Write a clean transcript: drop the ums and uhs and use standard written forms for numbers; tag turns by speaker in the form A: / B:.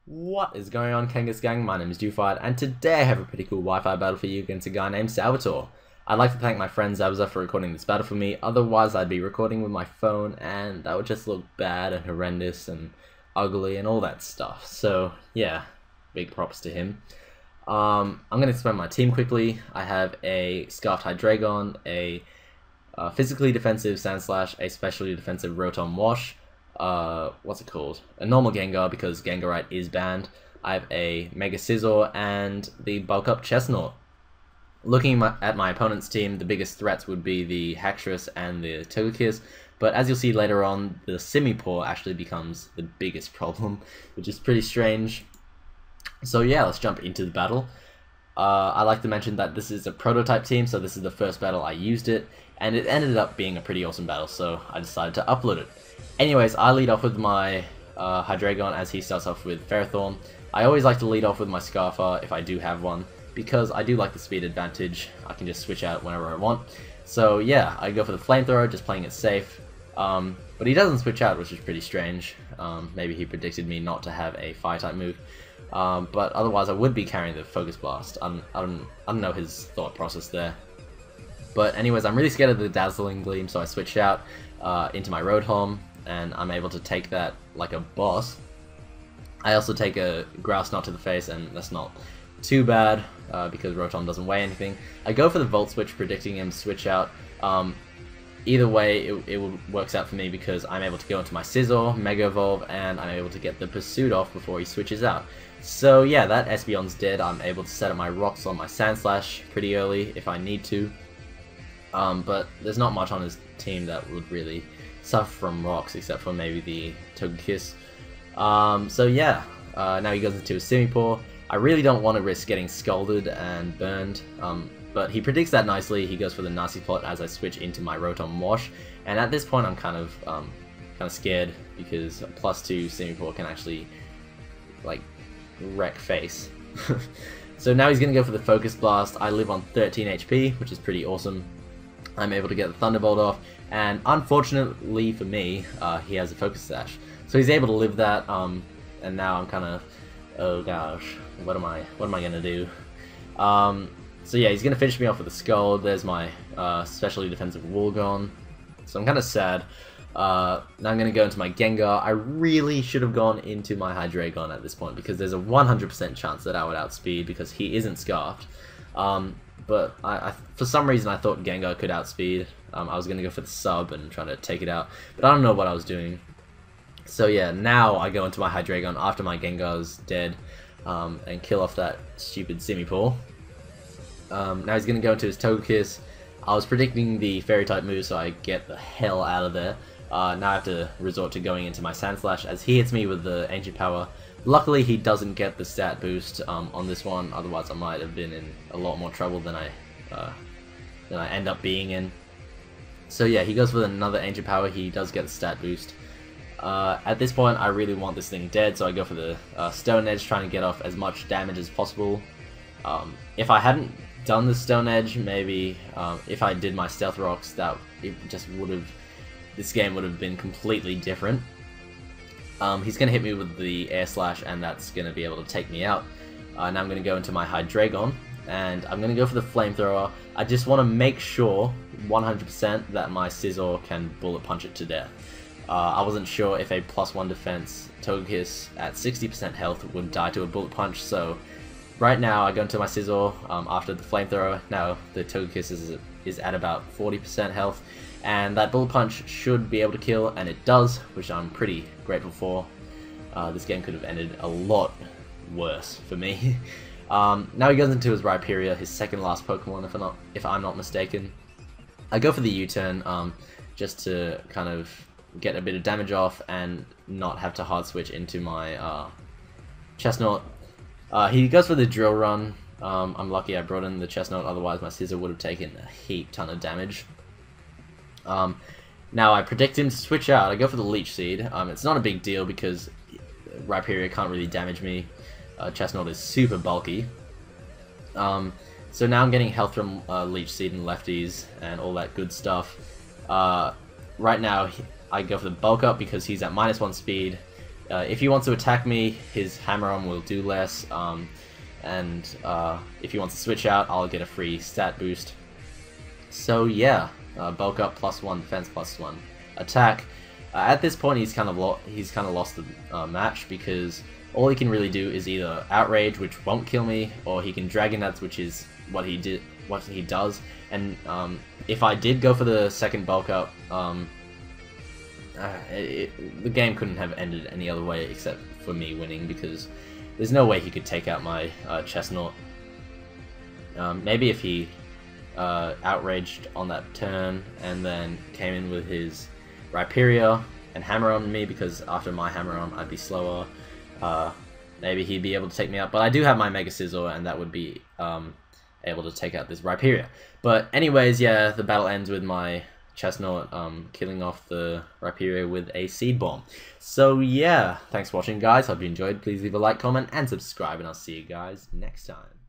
A: What is going on, Kangasghang? My name is Dewified, and today I have a pretty cool Wi-Fi battle for you against a guy named Salvatore. I'd like to thank my friend Zabza for recording this battle for me, otherwise I'd be recording with my phone and that would just look bad and horrendous and ugly and all that stuff. So yeah, big props to him. I'm going to explain my team quickly. I have a Scarfed Hydreigon, a physically defensive Sandslash, a specially defensive Rotom Wash, what's it called? A normal Gengar because Gengarite is banned. I have a Mega Scizor and the Bulk Up Chestnut. Looking at my opponent's team, the biggest threats would be the Haxorus and the Togekiss, but as you'll see later on, the Simipour actually becomes the biggest problem, which is pretty strange. So yeah, let's jump into the battle. I like to mention that this is a prototype team, so this is the first battle I used it, and it ended up being a pretty awesome battle, so I decided to upload it. Anyways, I lead off with my Hydreigon as he starts off with Ferrothorn. I always like to lead off with my Scarfer if I do have one, because I do like the speed advantage. I can just switch out whenever I want. So yeah, I go for the Flamethrower, just playing it safe. But he doesn't switch out, which is pretty strange. Maybe he predicted me not to have a Fire-type move. But otherwise I would be carrying the Focus Blast. I don't know his thought process there. But anyways, I'm really scared of the Dazzling Gleam, so I switch out into my Rotom, and I'm able to take that like a boss. I also take a Grouse Knot to the face, and that's not too bad because Rotom doesn't weigh anything. I go for the Volt Switch, predicting him to switch out. Either way, it works out for me because I'm able to go into my Scizor, Mega Evolve, and I'm able to get the Pursuit off before he switches out. So yeah, that Espeon's dead. I'm able to set up my rocks on my Sandslash pretty early if I need to. But there's not much on his team that would really suffer from rocks except for maybe the Togekiss. So yeah, now he goes into a Simipour. I really don't want to risk getting scalded and burned, but he predicts that nicely. He goes for the Nasty Plot as I switch into my Rotom Wash, and at this point I'm kind of scared because a +2 Simipour can actually like wreck face. So now he's gonna go for the Focus Blast. I live on 13 HP, which is pretty awesome. I'm able to get the Thunderbolt off, and unfortunately for me, he has a Focus Sash, so he's able to live that. And now I'm kind of, oh gosh, what am I gonna do? So yeah, he's gonna finish me off with a Scald. There's my specially defensive Woolgon, so I'm kind of sad. Now I'm gonna go into my Gengar. I really should have gone into my Hydreigon at this point because there's a 100% chance that I would outspeed because he isn't Scarfed. But for some reason I thought Gengar could outspeed. I was gonna go for the sub and try to take it out, but I don't know what I was doing. So yeah, now I go into my Hydreigon after my Gengar's dead, and kill off that stupid Simipour. Now he's gonna go into his Togekiss. I was predicting the Fairy-type move, so I get the hell out of there. Now I have to resort to going into my Sandslash as he hits me with the Ancient Power. Luckily he doesn't get the stat boost on this one, otherwise I might have been in a lot more trouble than I end up being in. So yeah, he goes with another Ancient Power. He does get the stat boost. At this point I really want this thing dead, so I go for the Stone Edge, trying to get off as much damage as possible. If I hadn't done the Stone Edge, maybe if I did my Stealth Rocks, this game would have been completely different. He's going to hit me with the Air Slash, and that's going to be able to take me out. Now I'm going to go into my Hydreigon, and I'm going to go for the Flamethrower. I just want to make sure 100% that my Scizor can Bullet Punch it to death. I wasn't sure if a +1 defense Togekiss at 60% health would die to a Bullet Punch, so right now I go into my Scizor after the Flamethrower. Now the Togekiss is at about 40% health, and that Bullet Punch should be able to kill, and it does, which I'm pretty grateful for. This game could have ended a lot worse for me. Now he goes into his Rhyperior, his second last Pokemon if I'm not mistaken. I go for the U-turn just to kind of get a bit of damage off and not have to hard switch into my Chestnut. He goes for the Drill Run. I'm lucky I brought in the Chestnut, otherwise my Scizor would have taken a heap ton of damage. Now I predict him to switch out. I go for the Leech Seed. It's not a big deal because Rhyperior can't really damage me. Chestnut is super bulky. So now I'm getting health from Leech Seed and lefties and all that good stuff. Right now I go for the Bulk Up because he's at -1 speed. If he wants to attack me, his hammer-on will do less, and if he wants to switch out, I'll get a free stat boost. So yeah, bulk up +1, defense +1, attack. At this point, he's kind of lost the match, because all he can really do is either outrage, which won't kill me, or he can dragon dance, which is what he does. And if I did go for the second bulk up, the game couldn't have ended any other way except for me winning, because there's no way he could take out my chestnut. Maybe if he outraged on that turn and then came in with his Rhyperia and hammer on me, because after my hammer on I'd be slower. Maybe he'd be able to take me out, but I do have my Mega Scizor, and that would be able to take out this Rhyperia. But anyways, yeah, the battle ends with my Chestnut killing off the Rhyperia with a Seed Bomb. So yeah, thanks for watching, guys. Hope you enjoyed. Please leave a like, comment, and subscribe, and I'll see you guys next time.